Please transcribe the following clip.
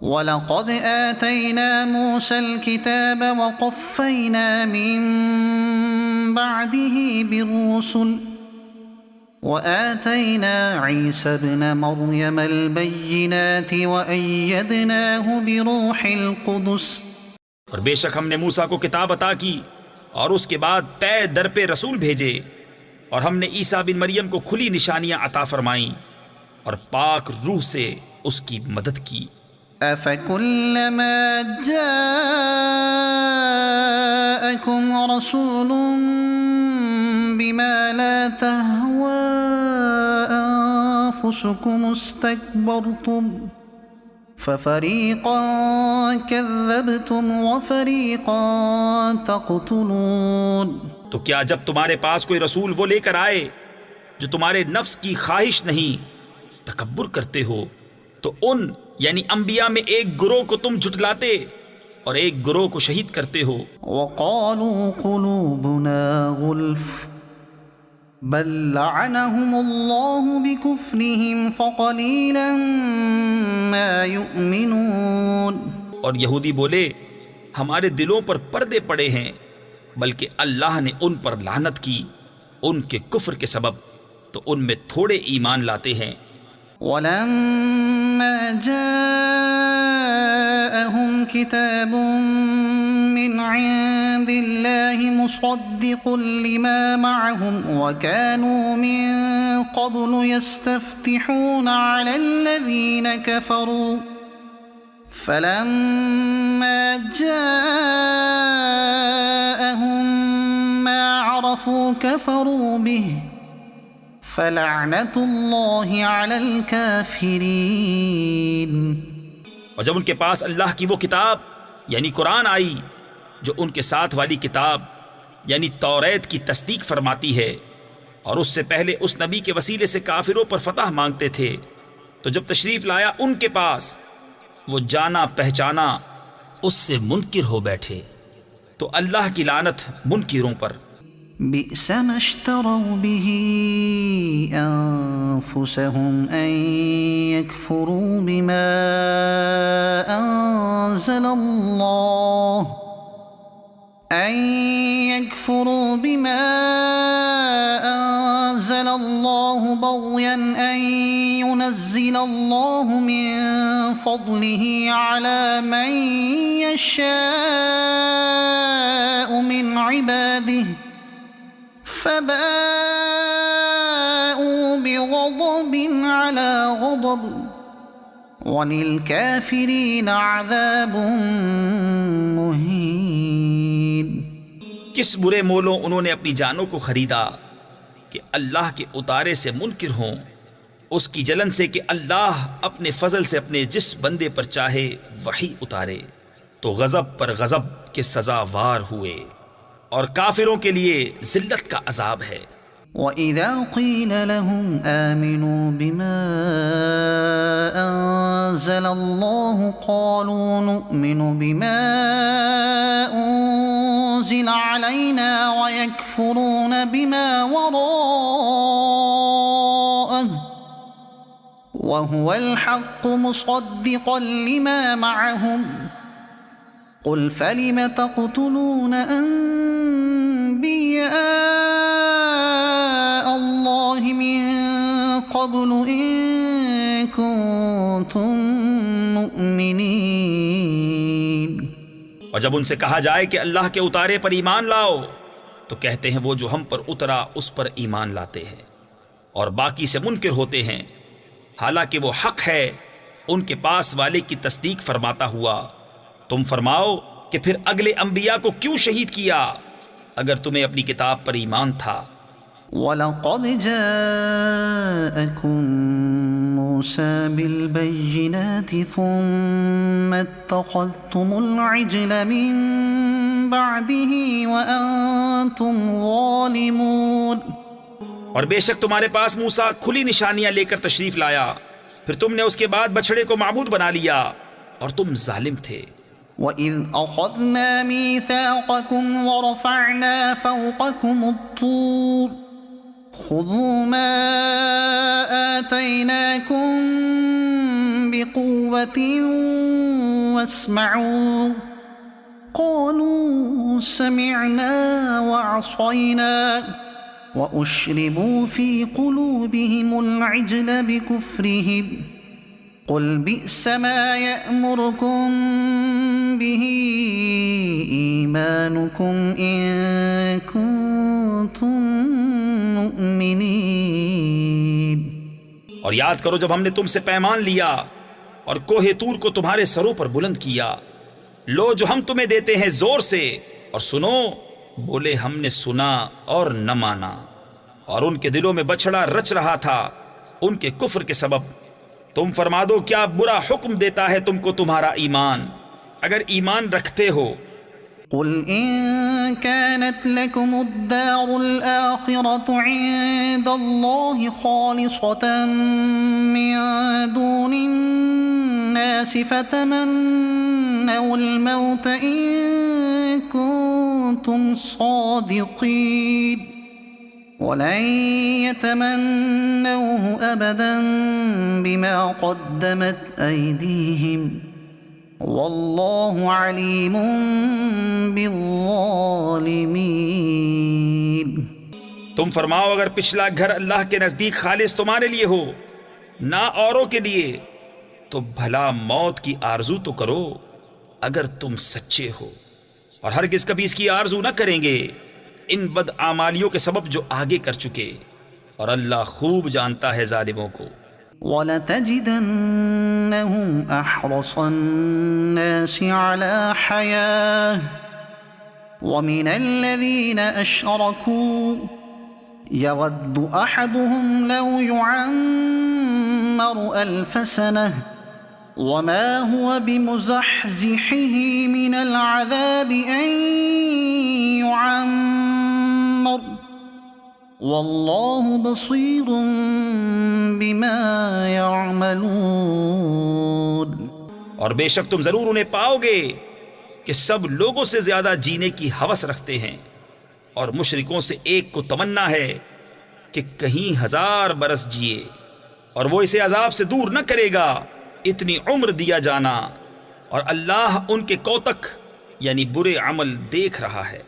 وَلَقَدْ آتَيْنَا مُوسَى الْكِتَابَ وَقَفَّيْنَا مِن بَعْدِهِ بِالرُّسُلِ وَآتَيْنَا عِيسَى ابْنَ مَرْيَمَ الْبَيِّنَاتِ وَأَيَّدْنَاهُ بِرُوحِ الْقُدُسِ۔ اور بے شک ہم نے موسیٰ کو کتاب عطا کی اور اس کے بعد پے در پہ رسول بھیجے، اور ہم نے عیسیٰ بن مریم کو کھلی نشانیاں عطا فرمائیں اور پاک روح سے اس کی مدد کی۔ أَفَكُلَّمَا جَاءَكُمْ رَسُولٌ بِمَا لَا تَهْوَىٰ أَنفُسُكُمُ اسْتَكْبَرْتُمْ فَفَرِيقًا كَذَّبْتُمْ وَفَرِيقًا تَقْتُلُونَ۔ تو کیا جب تمہارے پاس کوئی رسول وہ لے کر آئے جو تمہارے نفس کی خواہش نہیں تکبر کرتے ہو، تو ان یعنی انبیاء میں ایک گروہ کو تم جھٹلاتے اور ایک گروہ کو شہید کرتے ہو۔ وَقَالُوا قُلُوبُنَا غُلْفٌ بَل لَّعَنَهُمُ اللَّهُ بِكُفْرِهِمْ فَقَلِيلًا مَّا يُؤْمِنُونَ۔ اور یہودی بولے ہمارے دلوں پر پردے پڑے ہیں، بلکہ اللہ نے ان پر لعنت کی ان کے کفر کے سبب، تو ان میں تھوڑے ایمان لاتے ہیں۔ وَلَمَّا جَاءَهُمْ كِتَابٌ مِّنْ عِندِ اللَّهِ مُصَدِّقٌ لِّمَا مَعَهُمْ وَكَانُوا مِن قَبْلُ يَسْتَفْتِحُونَ عَلَى الَّذِينَ كَفَرُوا فَلَمَّا جَاءَهُم مَّا عَرَفُوا كَفَرُوا بِهِ فَلَعْنَةُ اللَّهِ عَلَى الْكَافِرِينَ۔ اور جب ان کے پاس اللہ کی وہ کتاب یعنی قرآن آئی جو ان کے ساتھ والی کتاب یعنی توریت کی تصدیق فرماتی ہے، اور اس سے پہلے اس نبی کے وسیلے سے کافروں پر فتح مانگتے تھے، تو جب تشریف لایا ان کے پاس وہ جانا پہچانا اس سے منکر ہو بیٹھے، تو اللہ کی لعنت منکروں پر۔ بئس ما اشتروا به أنفسهم أن يكفروا بما أنزل الله بغيا أن ينزل الله من فضله على من يشاء من عباده فباءوا بغضب على غضب وَلِلْكَافِرِينَ عَذَابٌ مُّهِينٌ۔ کس برے مولوں انہوں نے اپنی جانوں کو خریدا کہ اللہ کے اتارے سے منکر ہوں، اس کی جلن سے کہ اللہ اپنے فضل سے اپنے جس بندے پر چاہے وحی اتارے، تو غضب پر غضب کے سزاوار ہوئے، اور کافروں کے لیے ذلت کا عذاب ہے۔ وَإِذَا قِيلَ لَهُمْ آمِنُوا بِمَا أَنزَلَ اللَّهُ قَالُوا نُؤْمِنُ بِمَا أُنزِلَ عَلَيْنَا وَيَكْفُرُونَ بِمَا وَرَاءَهُ وَهُوَ الْحَقُّ مُصَدِّقًا لِمَا مَعَهُمْ قُلْ فَلِمَ تَقْتُلُونَ أَنبِيَاءَ اللَّهِ مِن قَبْلُ إِن كُنتُم مُّؤْمِنِينَ۔ اور جب ان سے کہا جائے کہ اللہ کے اتارے پر ایمان لاؤ، تو کہتے ہیں وہ جو ہم پر اترا اس پر ایمان لاتے ہیں، اور باقی سے منکر ہوتے ہیں، حالانکہ وہ حق ہے ان کے پاس والے کی تصدیق فرماتا ہوا۔ تم فرماؤ کہ پھر اگلے انبیاء کو کیوں شہید کیا اگر تمہیں اپنی کتاب پر ایمان تھا؟ وَلَقَدْ جَاءَكُم مُّوسَىٰ بِالْبَيِّنَاتِ ثُمَّ اتَّخَذْتُمُ الْعِجْلَ مِن بَعْدِهِ وَأَنتُمْ ظَالِمُونَ۔ اور بے شک تمہارے پاس موسیٰ کھلی نشانیاں لے کر تشریف لایا، پھر تم نے اس کے بعد بچڑے کو معبود بنا لیا اور تم ظالم تھے۔ وَإِذْ أَخَذْنَا مِيثَاقَكُمْ وَرَفَعْنَا فَوْقَكُمُ الطُّورَ خُذُوا مَا آتَيْنَاكُمْ بِقُوَّةٍ واسمعوا قالوا سمعنا وعصينا وأشربوا في قلوبهم العجل بكفرهم قل بئس ما يأمركم به إيمانكم إن كنتم مؤمنين۔ اور یاد کرو جب ہم نے تم سے پیمان لیا اور کوہ طور کو تمہارے سروں پر بلند کیا، لو جو ہم تمہیں دیتے ہیں زور سے اور سنو، بولے ہم نے سنا اور نہ مانا، اور ان کے دلوں میں بچھڑا رچ رہا تھا ان کے کفر کے سبب۔ تم فرما دو کیا برا حکم دیتا ہے تم کو تمہارا ایمان اگر ایمان رکھتے ہو۔ قل إن كانت لكم الدار الآخرة عند الله خالصة من دون الناس فتمنوا الموت إن كنتم صادقين ولن يتمنوه أبدا بما قدمت أيديهم واللہ علیم بالظالمین۔ تم فرماؤ اگر پچھلا گھر اللہ کے نزدیک خالص تمہارے لیے ہو نہ اوروں کے لیے تو بھلا موت کی آرزو تو کرو اگر تم سچے ہو، اور ہرگز کبھی اس کی آرزو نہ کریں گے ان بد اعمالیوں کے سبب جو آگے کر چکے، اور اللہ خوب جانتا ہے ظالموں کو۔ وَلَتَجِدَنَّهُمْ أَحْرَصَ النَّاسِ عَلَى حَيَاةٍ وَمِنَ الَّذِينَ أَشْرَكُوا يَوَدُّ أَحَدُهُمْ لَوْ يُعَمَّرُ أَلْفَ سَنَةٍ وَمَا هُوَ بِمُزَحْزِحِهِ مِنَ الْعَذَابِ أَن يُعَمَّرَ واللہ بصیر بما یعملون۔ اور بے شک تم ضرور انہیں پاؤ گے کہ سب لوگوں سے زیادہ جینے کی ہوس رکھتے ہیں، اور مشرکوں سے ایک کو تمنا ہے کہ کہیں 1000 برس جیے، اور وہ اسے عذاب سے دور نہ کرے گا اتنی عمر دیا جانا، اور اللہ ان کے کوتک یعنی برے عمل دیکھ رہا ہے۔